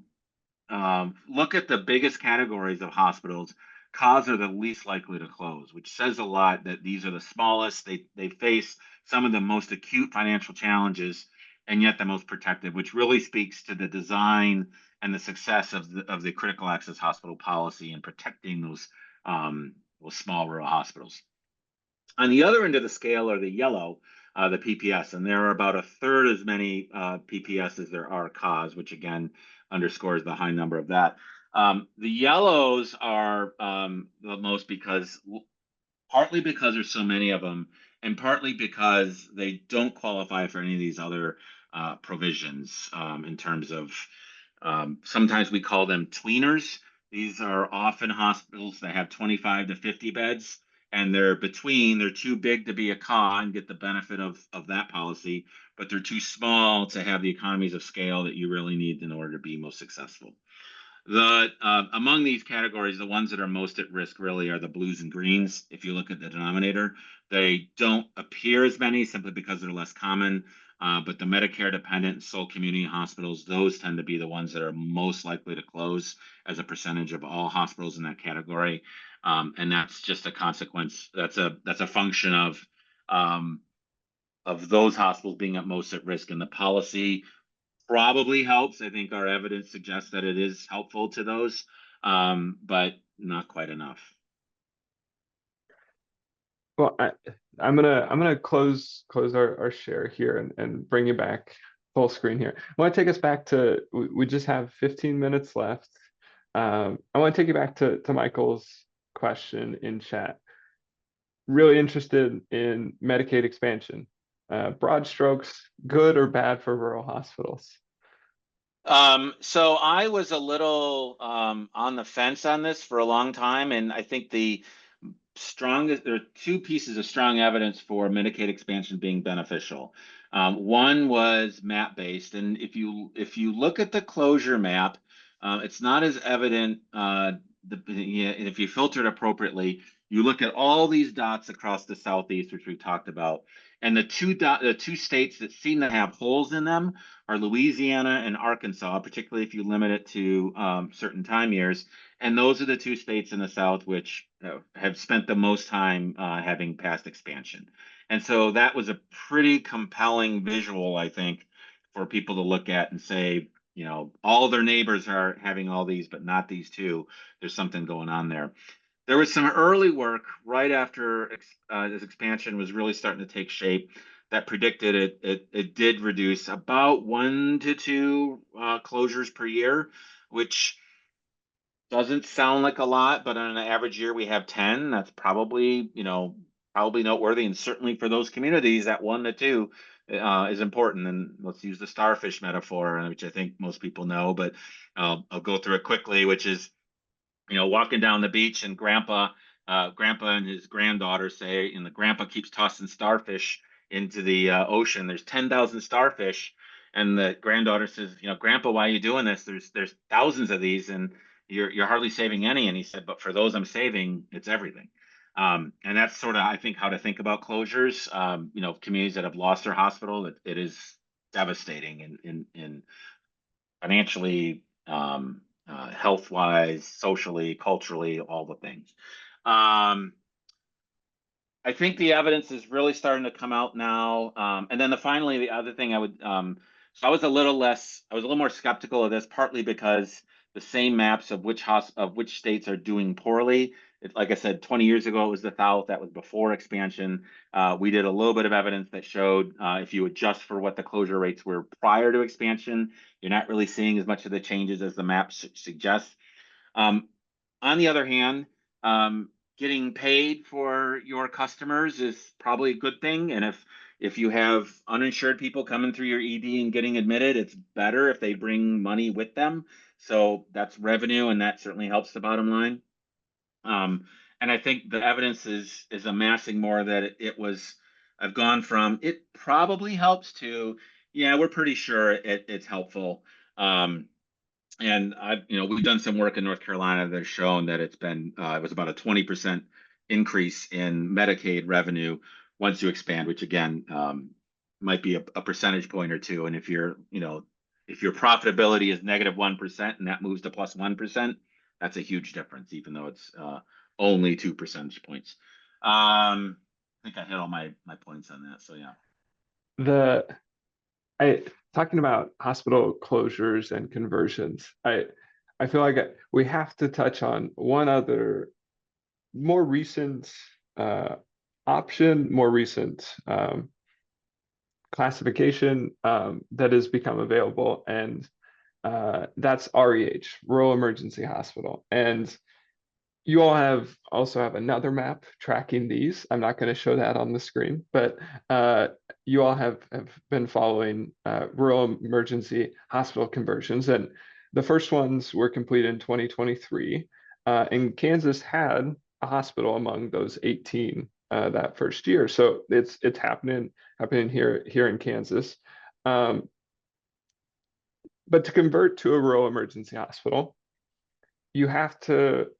look at the biggest categories of hospitals, COS are the least likely to close, which says a lot that these are the smallest. They face some of the most acute financial challenges, and yet the most protected, which really speaks to the design and the success of the critical access hospital policy in protecting those small rural hospitals. On the other end of the scale are the yellow, the PPS, and there are about a third as many PPS as there are COS, which again underscores the high number of that. The yellows are the most partly because there's so many of them, and partly because they don't qualify for any of these other provisions in terms of sometimes we call them tweeners. These are often hospitals that have 25 to 50 beds, and they're too big to be a CA and get the benefit of that policy, but they're too small to have the economies of scale that you really need in order to be most successful. Among these categories, the ones that are most at risk really are the blues and greens. If you look at the denominator, they don't appear as many simply because they're less common. But the Medicare dependent and sole community hospitals, those tend to be the ones that are most likely to close as a percentage of all hospitals in that category. And that's just a consequence. That's a function of those hospitals being at most at risk, and the policy probably helps. I think our evidence suggests that it is helpful to those, but not quite enough. Well, I'm gonna close our share here and bring you back full screen here. I want to take us back to we just have 15 minutes left. I want to take you back to Michael's question in chat. Really interested in Medicaid expansion. Broad strokes, good or bad for rural hospitals? So I was a little on the fence on this for a long time, and I think there are two pieces of strong evidence for Medicaid expansion being beneficial. One was map based, and if you look at the closure map, it's not as evident. If you filter it appropriately, you look at all these dots across the southeast, which we talked about, and the two states that seem to have holes in them are Louisiana and Arkansas, particularly if you limit it to certain time years. And those are the two states in the South which have spent the most time having passed expansion. And so that was a pretty compelling visual, I think, for people to look at and say, all their neighbors are having all these, but not these two. There's something going on there. There was some early work right after this expansion was really starting to take shape that predicted it did reduce about 1 to 2 closures per year, which doesn't sound like a lot, but on an average year we have 10. That's probably noteworthy, and certainly for those communities, that 1 to 2 is important. And let's use the starfish metaphor, which I think most people know, but I'll go through it quickly, which is walking down the beach, and grandpa and his granddaughter say, and the grandpa keeps tossing starfish into the ocean. There's 10,000 starfish, and the granddaughter says, Grandpa, why are you doing this? There's thousands of these, and you're hardly saving any. And he said, but for those I'm saving, it's everything. And that's sort of, I think, how to think about closures. Communities that have lost their hospital, it is devastating in financially, health wise, socially, culturally, all the things. I think the evidence is really starting to come out now. And then finally, the other thing so I was a little more skeptical of this, partly because the same maps of which states are doing poorly. Like I said, 20 years ago, it was the South. That was before expansion. We did a little bit of evidence that showed if you adjust for what the closure rates were prior to expansion, you're not really seeing as much of the changes as the maps suggest. On the other hand, getting paid for your customers is probably a good thing. And if you have uninsured people coming through your ED and getting admitted, it's better if they bring money with them. So that's revenue, and that certainly helps the bottom line. And I think the evidence is amassing more that I've gone from it probably helps to, yeah, we're pretty sure it's helpful. And we've done some work in North Carolina that has shown that it was about a 20% increase in Medicaid revenue once you expand, which again might be a percentage point or two. And if your profitability is -1% and that moves to +1%, that's a huge difference, even though it's only 2 percentage points. I think I hit all my points on that. So yeah. Talking about hospital closures and conversions, I feel like we have to touch on one other more recent option, more recent classification that has become available, and that's REH, Rural Emergency Hospital. And you all also have another map tracking these. I'm not going to show that on the screen, but you all have been following rural emergency hospital conversions. And the first ones were completed in 2023. And Kansas had a hospital among those 18 that first year. So it's happening here in Kansas. But to convert to a rural emergency hospital, you have to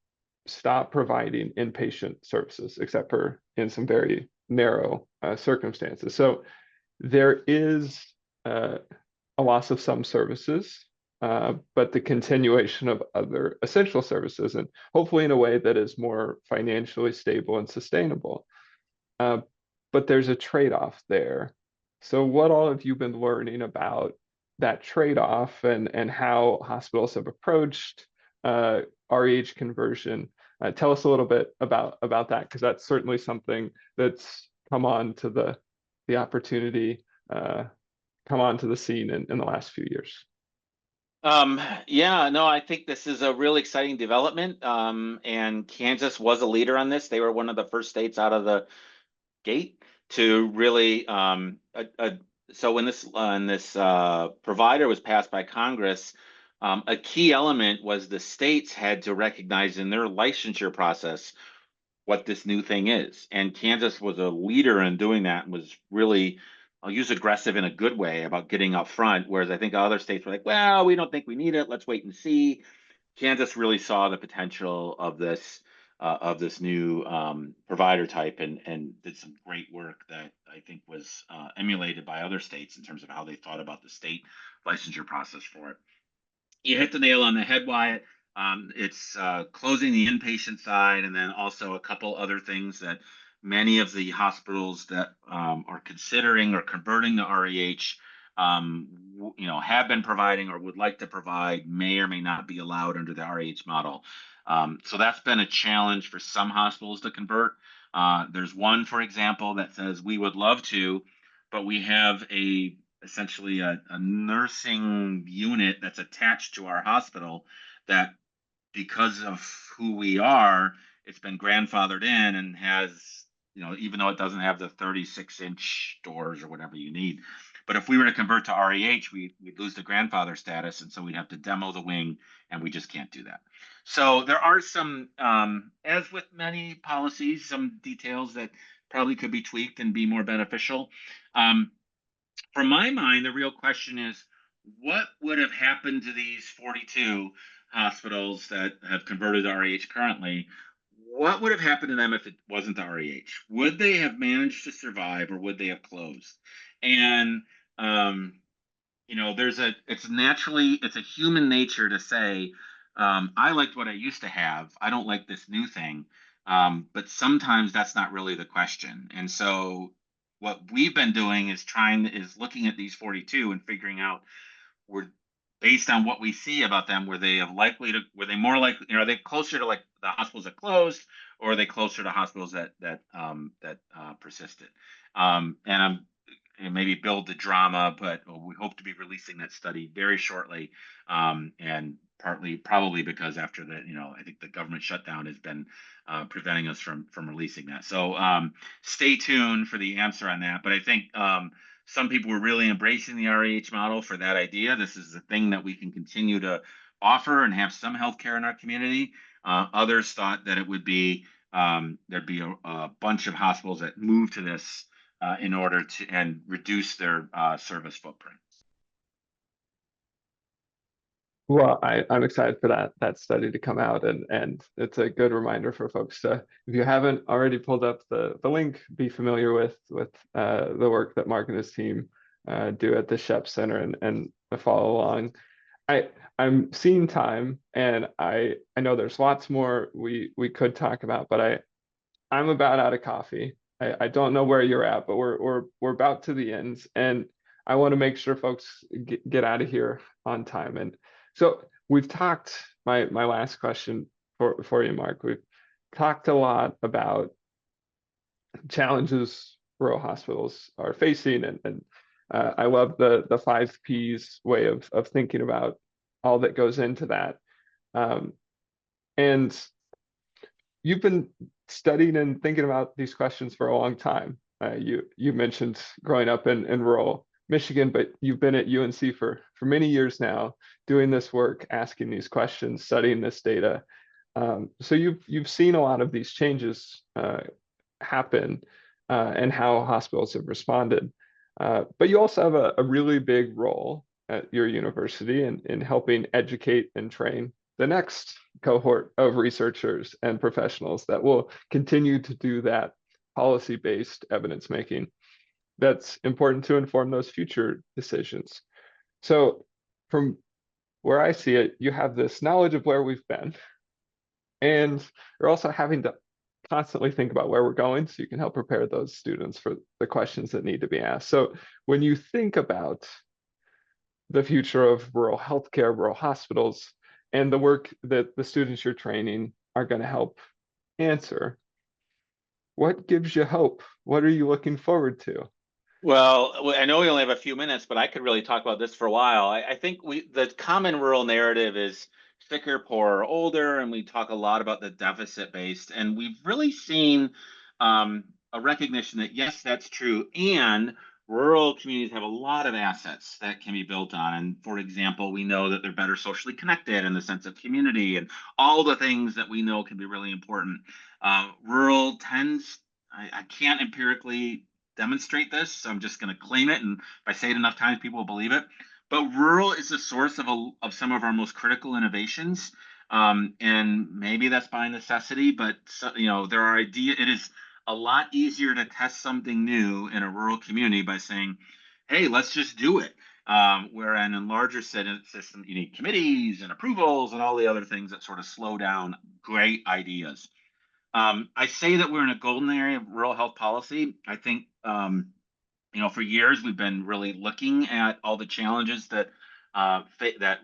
stop providing inpatient services, except for in some very narrow circumstances. So there is a loss of some services but the continuation of other essential services, and hopefully in a way that is more financially stable and sustainable. Uh, but there's a trade-off there. So what all have you been learning about that trade-off and how hospitals have approached REH conversion? Tell us a little bit about that, because that's certainly something that's come on to the opportunity, come onto the scene in the last few years. Yeah, no, I think this is a really exciting development. And Kansas was a leader on this. They were one of the first states out of the gate to really so when this provider was passed by Congress, a key element was the states had to recognize in their licensure process what this new thing is. And Kansas was a leader in doing that and was really, I'll use aggressive in a good way about getting up front, whereas I think other states were like, well, we don't think we need it. Let's wait and see. Kansas really saw the potential of this new provider type and did some great work that I think was emulated by other states in terms of how they thought about the state licensure process for it. You hit the nail on the head, Wyatt. It's closing the inpatient side, and then also a couple other things that many of the hospitals that are considering or converting to REH, have been providing or would like to provide may or may not be allowed under the REH model. So that's been a challenge for some hospitals to convert. There's one, for example, that says we would love to, but we have essentially a nursing unit that's attached to our hospital that, because of who we are, it's been grandfathered in and has, even though it doesn't have the 36-inch doors or whatever you need. But if we were to convert to REH, we'd lose the grandfather status, and so we'd have to demo the wing, and we just can't do that. So there are some, as with many policies, some details that probably could be tweaked and be more beneficial. From my mind, the real question is, what would have happened to these 42 hospitals that have converted to REH currently? What would have happened to them if it wasn't the REH? Would they have managed to survive, or would they have closed? And it's a human nature to say, I liked what I used to have. I don't like this new thing. But sometimes that's not really the question. And so what we've been doing is looking at these 42 and figuring out, were based on what we see about them, were they more likely, are they closer to like the hospitals that closed, or are they closer to hospitals that persisted? And I'm and maybe build the drama, but we hope to be releasing that study very shortly. And partly probably because after that, I think the government shutdown has been preventing us from releasing that. So stay tuned for the answer on that. But I think some people were really embracing the REH model for that idea. This is a thing that we can continue to offer and have some healthcare in our community. Others thought that it would be there'd be a bunch of hospitals that move to this in order to and reduce their service footprint. Well, I'm excited for that study to come out, and it's a good reminder for folks to, if you haven't already pulled up the link, be familiar with the work that Mark and his team do at the Sheps Center and follow along. I'm seeing time, and I know there's lots more we could talk about, but I'm about out of coffee. I don't know where you're at, but we're about to the ends, and I want to make sure folks get out of here on time. And so we've talked. My last question for you, Mark. We've talked a lot about challenges rural hospitals are facing, and I love the 5 Ps way of thinking about all that goes into that. And you've been studying and thinking about these questions for a long time. You mentioned growing up in rural Michigan, but you've been at UNC for many years now, doing this work, asking these questions, studying this data. So you've seen a lot of these changes happen and how hospitals have responded. But you also have a really big role at your university in helping educate and train the next cohort of researchers and professionals that will continue to do that policy-based evidence making that's important to inform those future decisions. So from where I see it, you have this knowledge of where we've been, and you're also having to constantly think about where we're going so you can help prepare those students for the questions that need to be asked. So when you think about the future of rural healthcare, rural hospitals, and the work that the students you're training are going to help answer, what gives you hope? What are you looking forward to? Well, I know we only have a few minutes, but I could really talk about this for a while. I think the common rural narrative is sicker, poorer, older, and we talk a lot about the deficit based. And we've really seen a recognition that yes, that's true. And rural communities have a lot of assets that can be built on. And for example, we know that they're better socially connected in the sense of community and all the things that we know can be really important. Rural tends, I can't empirically demonstrate this, so I'm just going to claim it. And if I say it enough times, people will believe it. But rural is the source of some of our most critical innovations. And maybe that's by necessity, but there are ideas. It is a lot easier to test something new in a rural community by saying, "Hey, let's just do it." Where in larger systems, you need committees and approvals and all the other things that sort of slow down great ideas. I say that we're in a golden area of rural health policy. I think, for years we've been really looking at all the challenges that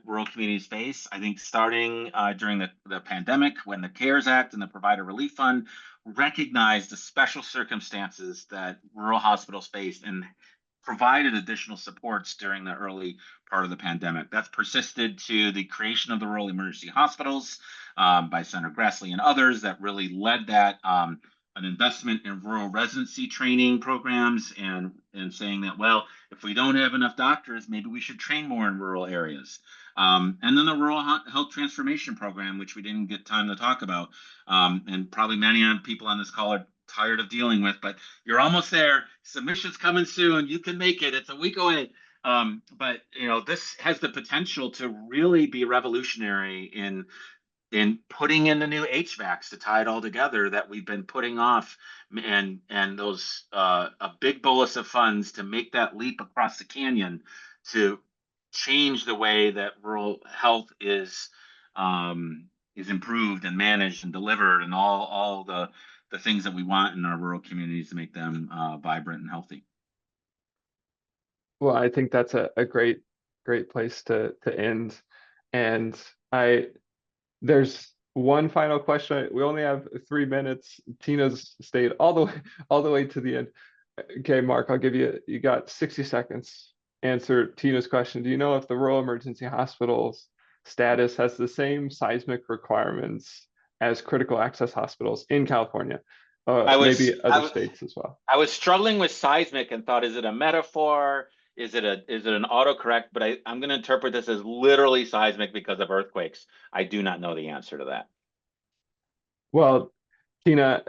rural communities face. I think starting during the pandemic, when the CARES Act and the Provider Relief Fund recognized the special circumstances that rural hospitals faced and provided additional supports during the early part of the pandemic. That's persisted to the creation of the rural emergency hospitals by Senator Grassley and others that really led that an investment in rural residency training programs and saying that, well, if we don't have enough doctors, maybe we should train more in rural areas. And then the Rural Health Transformation Program, which we didn't get time to talk about, and probably many people on this call are tired of dealing with, but you're almost there. Submission's coming soon. You can make it. It's a week away. But this has the potential to really be revolutionary in putting in the new HVACs to tie it all together that we've been putting off, and those a big bolus of funds to make that leap across the canyon to change the way that rural health is improved and managed and delivered, and all the things that we want in our rural communities to make them vibrant and healthy. Well, I think that's a great place to end. And I there's one final question. We only have 3 minutes. Tina's stayed all the way to the end. Okay, Mark, I'll give you got 60 seconds. Answer Tina's question. Do you know if the rural emergency hospitals status has the same seismic requirements as critical access hospitals in California? I was Maybe I other was states as well. I was struggling with seismic and thought, is it a metaphor? Is it an autocorrect? But I'm going to interpret this as literally seismic because of earthquakes. I do not know the answer to that. Well, Tina,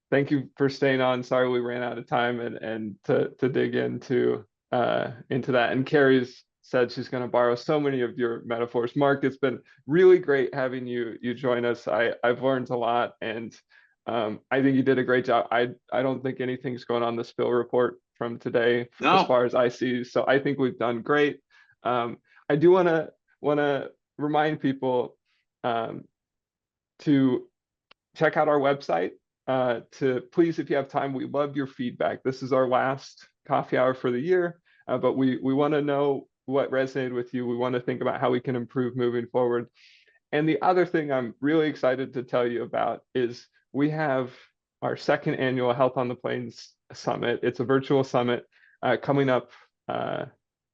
thank you for staying on. Sorry we ran out of time and to dig into that. And Carrie's said she's going to borrow so many of your metaphors. Mark, it's been really great having you join us. I've learned a lot, and I think you did a great job. I don't think anything's going on the spill report from today as No, far as I see. So I think we've done great. I do want to remind people to check out our website. To please, if you have time, we love your feedback. This is our last coffee hour for the year, but we want to know what resonated with you. We want to think about how we can improve moving forward. And the other thing I'm really excited to tell you about is we have our second annual Health on the Plains Summit. It's a virtual summit coming up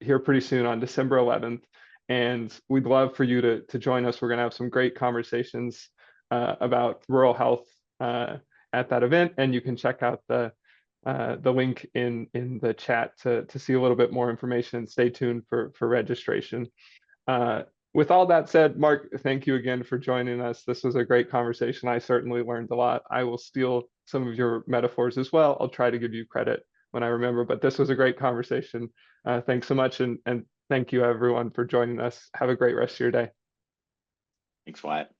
here pretty soon on December 11th. And we'd love for you to join us. We're going to have some great conversations about rural health at that event. And you can check out the link in the chat to see a little bit more information. Stay tuned for registration. With all that said, Mark, thank you again for joining us. This was a great conversation. I certainly learned a lot. I will steal some of your metaphors as well. I'll try to give you credit when I remember, but this was a great conversation. Thanks so much. And thank you everyone for joining us. Have a great rest of your day. thanks, Wyatt.